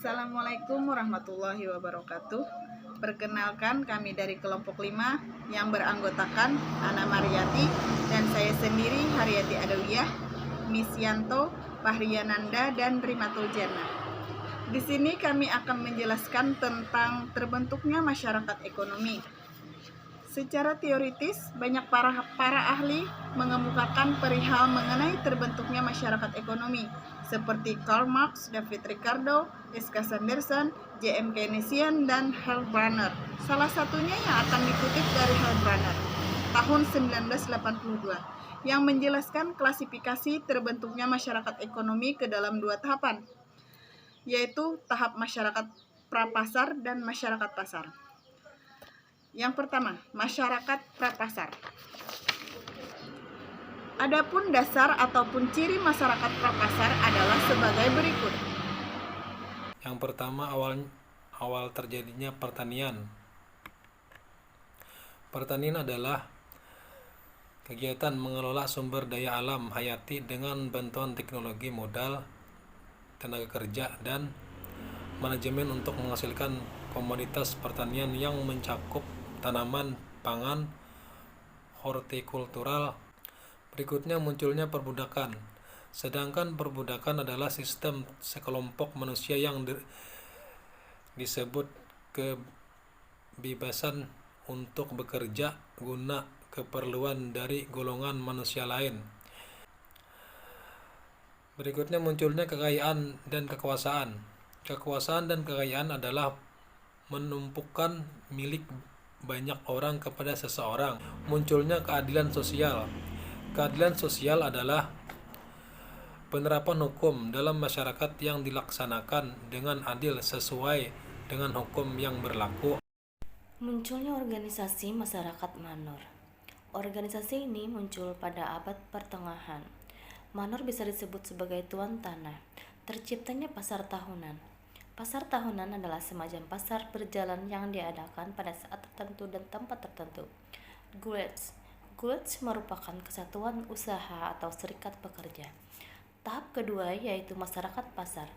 Assalamualaikum warahmatullahi wabarakatuh. Perkenalkan, kami dari kelompok 5 yang beranggotakan Ana Mariati dan saya sendiri Haryati Adawiyah, Misyanto, Fahriyananda, dan Rimatul Jannah. Di sini kami akan menjelaskan tentang terbentuknya masyarakat ekonomi. Secara teoritis, banyak para ahli mengemukakan perihal mengenai terbentuknya masyarakat ekonomi, seperti Karl Marx, David Ricardo, S.K. Sanderson, J.M. Keynesian, dan Heilbronner. Salah satunya yang akan dikutip dari Heilbronner, tahun 1982, yang menjelaskan klasifikasi terbentuknya masyarakat ekonomi ke dalam 2 tahapan, yaitu tahap masyarakat prapasar dan masyarakat pasar. Yang pertama, masyarakat prapasar. Adapun dasar ataupun ciri masyarakat prapasar adalah sebagai berikut. Yang pertama, awal terjadinya pertanian. Pertanian adalah kegiatan mengelola sumber daya alam hayati dengan bantuan teknologi, modal, tenaga kerja, dan manajemen untuk menghasilkan komoditas pertanian yang mencakup tanaman, pangan, hortikultural. Berikutnya munculnya perbudakan. Sedangkan perbudakan adalah sistem sekelompok manusia yang disebut kebebasan untuk bekerja guna keperluan dari golongan manusia lain. Berikutnya munculnya kekayaan dan kekuasaan. Kekuasaan dan kekayaan adalah menumpukan milik banyak orang kepada seseorang. Munculnya keadilan sosial. Keadilan sosial adalah penerapan hukum dalam masyarakat yang dilaksanakan dengan adil sesuai dengan hukum yang berlaku. Munculnya organisasi masyarakat manor. Organisasi ini muncul pada abad pertengahan. Manor bisa disebut sebagai tuan tanah. Terciptanya pasar tahunan. Pasar tahunan adalah semacam pasar berjalan yang diadakan pada saat tertentu dan tempat tertentu. Guilds merupakan kesatuan usaha atau serikat pekerja. Tahap kedua yaitu masyarakat pasar.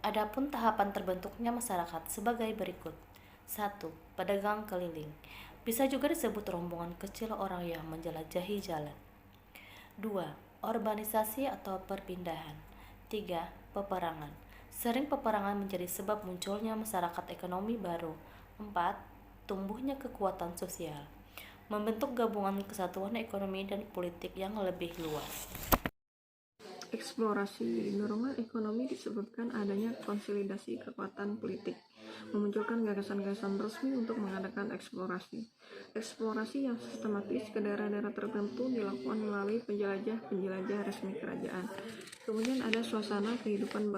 Adapun tahapan terbentuknya masyarakat sebagai berikut. 1. Pedagang keliling. Bisa juga disebut rombongan kecil orang yang menjelajahi jalan. 2. Urbanisasi atau perpindahan. 3. Peperangan. Sering peperangan menjadi sebab munculnya masyarakat ekonomi baru. 4. Tumbuhnya kekuatan sosial, membentuk gabungan kesatuan ekonomi dan politik yang lebih luas. Eksplorasi. Dorongan ekonomi disebabkan adanya konsolidasi kekuatan politik, memunculkan gagasan-gagasan resmi untuk mengadakan eksplorasi. Eksplorasi yang sistematis ke daerah-daerah tertentu dilakukan melalui penjelajah resmi kerajaan. Kemudian ada suasana kehidupan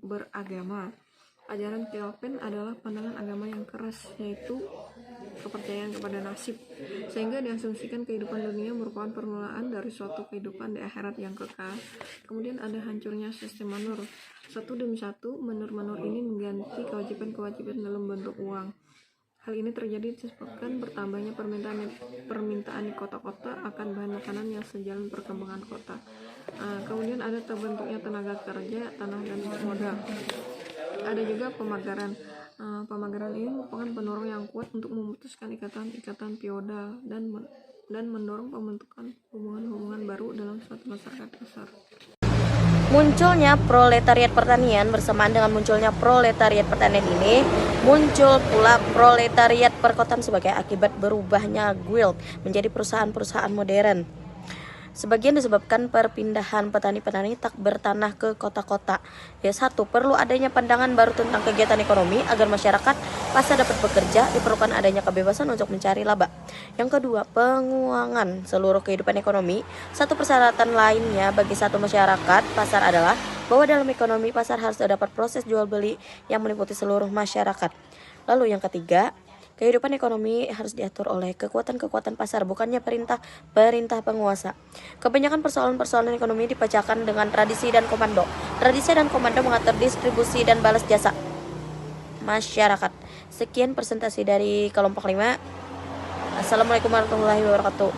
beragama. Ajaran Kelpen adalah pandangan agama yang keras, yaitu kepercayaan kepada nasib, sehingga diasumsikan kehidupan dunia merupakan permulaan dari suatu kehidupan di akhirat yang kekal. Kemudian ada hancurnya sistem manor. Satu demi satu, manor-manor ini mengganti kewajiban-kewajiban dalam bentuk uang. Hal ini terjadi disebabkan bertambahnya permintaan di kota-kota akan bahan makanan yang sejalan perkembangan kota. Kemudian ada terbentuknya tenaga kerja, tanah, dan modal. Ada juga pemagaran. Pemagaran ini merupakan pendorong yang kuat untuk memutuskan ikatan-ikatan feodal dan mendorong pembentukan hubungan-hubungan baru dalam suatu masyarakat besar. Munculnya proletariat pertanian. Bersamaan dengan munculnya proletariat pertanian ini, muncul pula proletariat perkotaan sebagai akibat berubahnya guild menjadi perusahaan-perusahaan modern. Sebagian disebabkan perpindahan petani-petani tak bertanah ke kota-kota. 1. Perlu adanya pandangan baru tentang kegiatan ekonomi agar masyarakat pasar dapat bekerja, diperlukan adanya kebebasan untuk mencari laba. Yang kedua, penguangan seluruh kehidupan ekonomi. Satu persyaratan lainnya bagi satu masyarakat pasar adalah bahwa dalam ekonomi pasar harus terdapat proses jual beli yang meliputi seluruh masyarakat. Lalu yang ketiga, kehidupan ekonomi harus diatur oleh kekuatan-kekuatan pasar, bukannya perintah penguasa. Kebanyakan persoalan-persoalan ekonomi dipecahkan dengan tradisi dan komando. Tradisi dan komando mengatur distribusi dan balas jasa masyarakat. Sekian presentasi dari kelompok 5. Assalamualaikum warahmatullahi wabarakatuh.